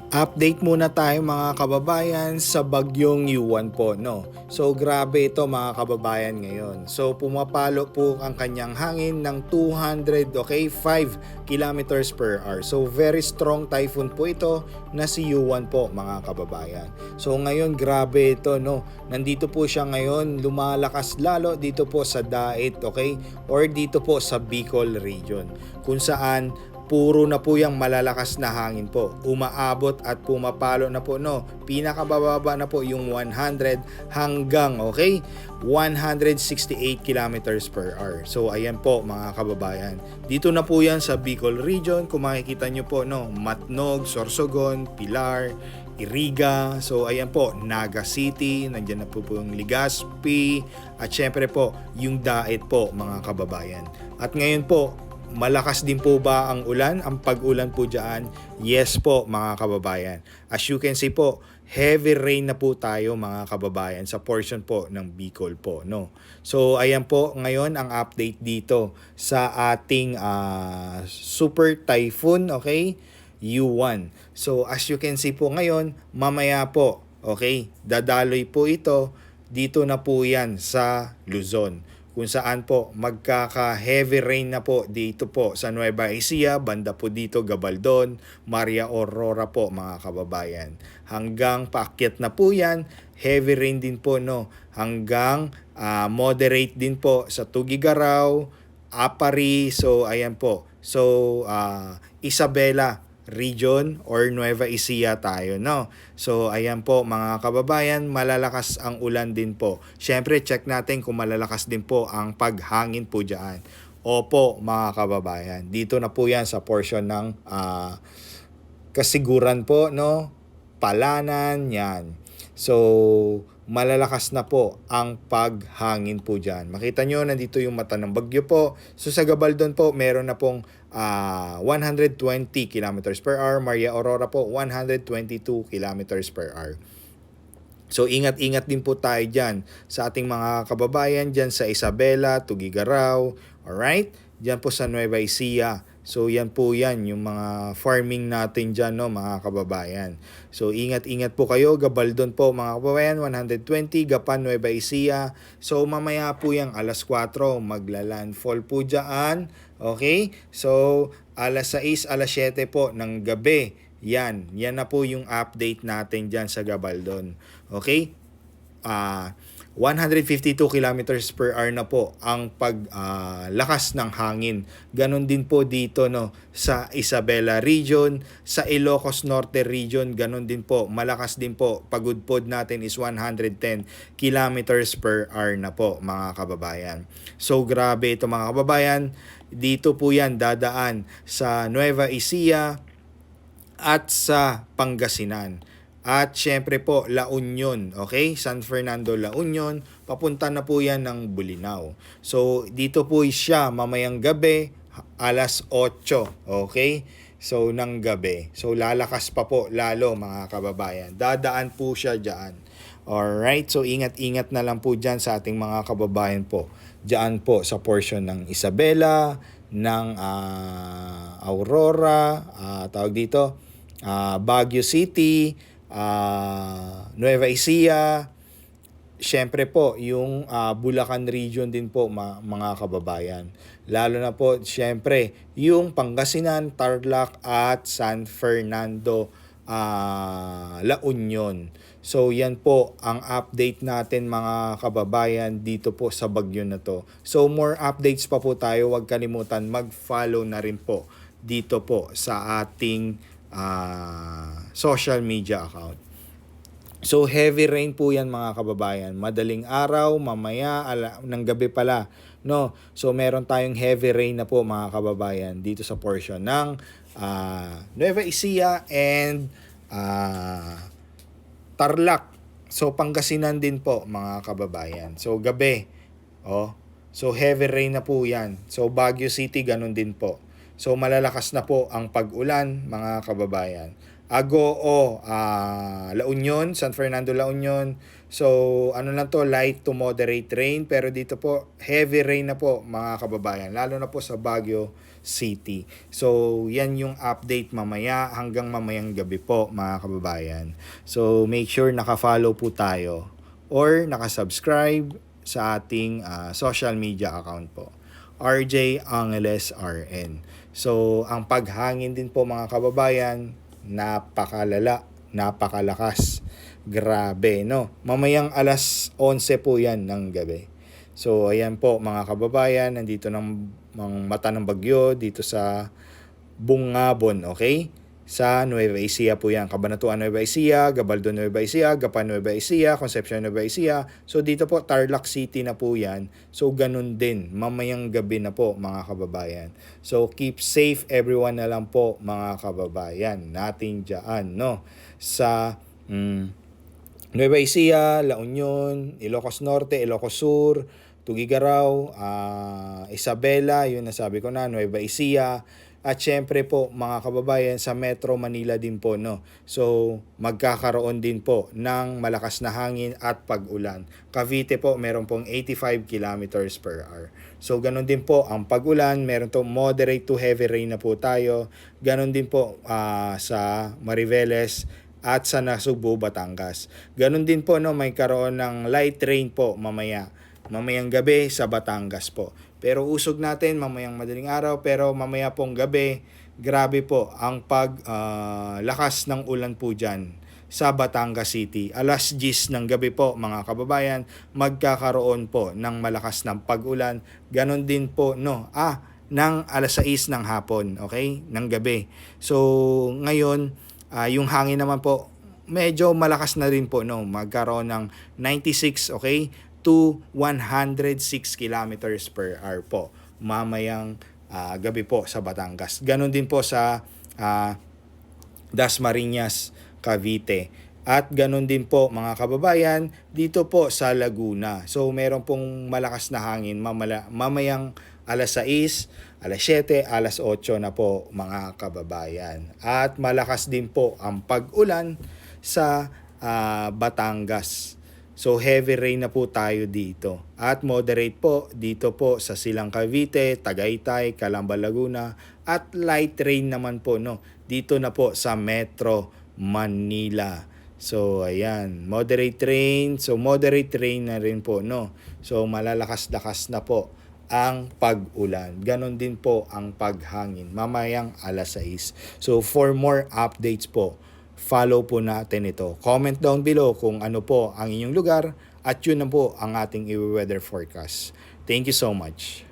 Update muna tayo mga kababayan sa bagyong Yuan po, no? So grabe ito mga kababayan ngayon. So pumapalo po ang kanyang hangin ng 200, okay, 5 kilometers per hour. So very strong typhoon po ito na si Yuan po mga kababayan. So ngayon grabe ito, no? Nandito po siya ngayon, lumalakas lalo dito po sa Dait, okay? Or dito po sa Bicol region. Kung saan puro na po yung malalakas na hangin po. Umaabot at pumapalo na po, no. Pinakabababa na po yung 100 hanggang, okay, 168 kilometers per hour. So ayan po mga kababayan. Dito na po yan sa Bicol region. Kung makikita nyo po, no, Matnog, Sorsogon, Pilar, Iriga, so ayan po, Naga City, nandiyan na po yung Legazpi, at syempre po yung Dait po mga kababayan. At ngayon po, malakas din po ba ang ulan? Ang pag-ulan po dyan? Yes po mga kababayan. As you can see po, heavy rain na po tayo mga kababayan sa portion po ng Bicol po, no? So ayan po ngayon ang update dito sa ating super typhoon, okay? U1. So as you can see po ngayon, mamaya po, okay, dadaloy po ito, dito na po yan sa Luzon, kung saan po magkaka-heavy rain na po dito po sa Nueva Ecija, banda po dito Gabaldon, Maria Aurora po mga kababayan. Hanggang paakyat na po yan, heavy rain din po, no, hanggang moderate din po sa Tugigaraw, Apari, so ayan po. So Isabela region or Nueva Ecija tayo, no? So ayan po mga kababayan, malalakas ang ulan din po. Syempre check natin kung malalakas din po ang paghangin po diyan. Opo mga kababayan, dito na po yan sa portion ng Kasiguran po, no? Palanan, yan. So malalakas na po ang paghangin po dyan. Makita nyo, nandito yung mata ng bagyo po. So sa Gabaldon po, meron na pong 120 kilometers per hour. Maria Aurora po, 122 kilometers per hour. So ingat-ingat din po tayo dyan sa ating mga kababayan dyan sa Isabela, Tugigaraw, alright? Dyan po sa Nueva Ecija. So yan po yan, yung mga farming natin dyan, no, mga kababayan. So ingat-ingat po kayo, Gabaldon po mga kababayan, 120, Gapan, Nueva Ecija. So mamaya po yung alas 4, magla-landfall po dyan, okay? So alas 6, alas 7 po ng gabi, yan na po yung update natin dyan sa Gabaldon. Okay? 152 kilometers per hour na po ang paglakas ng hangin. Ganon din po dito, no, sa Isabela region, sa Ilocos Norte region, ganon din po. Malakas din po. Pagudpod natin is 110 kilometers per hour na po mga kababayan. So grabe ito mga kababayan. Dito po yan dadaan sa Nueva Ecija at sa Pangasinan. At syempre po, La Union, okay? San Fernando, La Union, papunta na po yan ng Bulinaw. So, dito po siya mamayang gabi, alas 8, okay? So, ng gabi. So, lalakas pa po lalo mga kababayan. Dadaan po siya dyan. Alright, so ingat-ingat na lang po dyan sa ating mga kababayan po. Dyan po sa portion ng Isabela, ng Aurora, tawag dito, Baguio City, Nueva Ecija, syempre po yung Bulacan region din po mga kababayan. Lalo na po syempre yung Pangasinan, Tarlac at San Fernando, La Union. So yan po ang update natin mga kababayan dito po sa bagyo na to. So more updates pa po tayo, huwag kalimutan mag-follow na rin po dito po sa ating social media account. So heavy rain po yan mga kababayan. Madaling araw, mamaya, ng gabi pala, no? So meron tayong heavy rain na po mga kababayan dito sa portion ng Nueva Ecija and Tarlac. So Pangasinan din po mga kababayan. So gabi, so heavy rain na po yan. So Baguio City ganun din po. So malalakas na po ang pag-ulan mga kababayan. Agoo, La Union, San Fernando, La Union. So ano lang to, light to moderate rain, pero dito po heavy rain na po mga kababayan. Lalo na po sa Baguio City. So, yan yung update mamaya hanggang mamayang gabi po mga kababayan. So, make sure naka-follow po tayo or naka-subscribe sa ating social media account po. RJ Angeles RN. So, ang paghangin din po mga kababayan, napakalala, napakalakas. Grabe, no? Mamayang alas 11 po yan ng gabi. So, ayan po mga kababayan, nandito ng mata ng bagyo dito sa Bungabon, okay? Sa Nueva Ecija po yan. Cabanatuan Nueva Ecija, Gabaldon Nueva Ecija, Gapan Nueva Ecija, Concepcion Nueva Ecija. So dito po, Tarlac City na po yan. So ganun din, mamayang gabi na po mga kababayan. So keep safe everyone na lang po mga kababayan natin dyan, no? Sa Nueva Ecija, La Union, Ilocos Norte, Ilocos Sur, Tugigaraw, Isabela, yun nasabi ko na, Nueva Ecija, at syempre po mga kababayan sa Metro Manila din po, no. So magkakaroon din po ng malakas na hangin at pag-ulan. Cavite po meron pong 85 kilometers per hour. So ganun din po ang pag-ulan, meron to moderate to heavy rain na po tayo. Ganun din po sa Mariveles at sa Nasugbu, Batangas. Ganun din po, no, may karoon ng light rain po mamayang gabi sa Batangas po. Pero usog natin mamayang madaling araw, pero mamaya pong gabi, grabe po ang lakas ng ulan po dyan sa Batangas City. Alas 10 ng gabi po mga kababayan, magkakaroon po ng malakas ng pag-ulan. Ganon din po, no, ng alas 6 ng hapon, okay, ng gabi. So ngayon, yung hangin naman po, medyo malakas na rin po, no, magkaroon ng 96, okay, to 106 kilometers per hour po mamayang gabi po sa Batangas. Ganon din po sa Dasmariñas, Cavite. At ganon din po mga kababayan dito po sa Laguna. So meron pong malakas na hangin mamayang alas 6, alas 7, alas 8 na po mga kababayan. At malakas din po ang pag-ulan sa Batangas. So heavy rain na po tayo dito. At moderate po dito po sa Silang Cavite, Tagaytay, Calamba, Laguna. At light rain naman po, no, dito na po sa Metro Manila. So ayan, moderate rain. So moderate rain na rin po, no. So malalakas-lakas na po ang pag-ulan. Ganon din po ang paghangin mamayang alas 6. So for more updates po, follow po natin ito. Comment down below kung ano po ang inyong lugar at yun na po ang ating weather forecast. Thank you so much.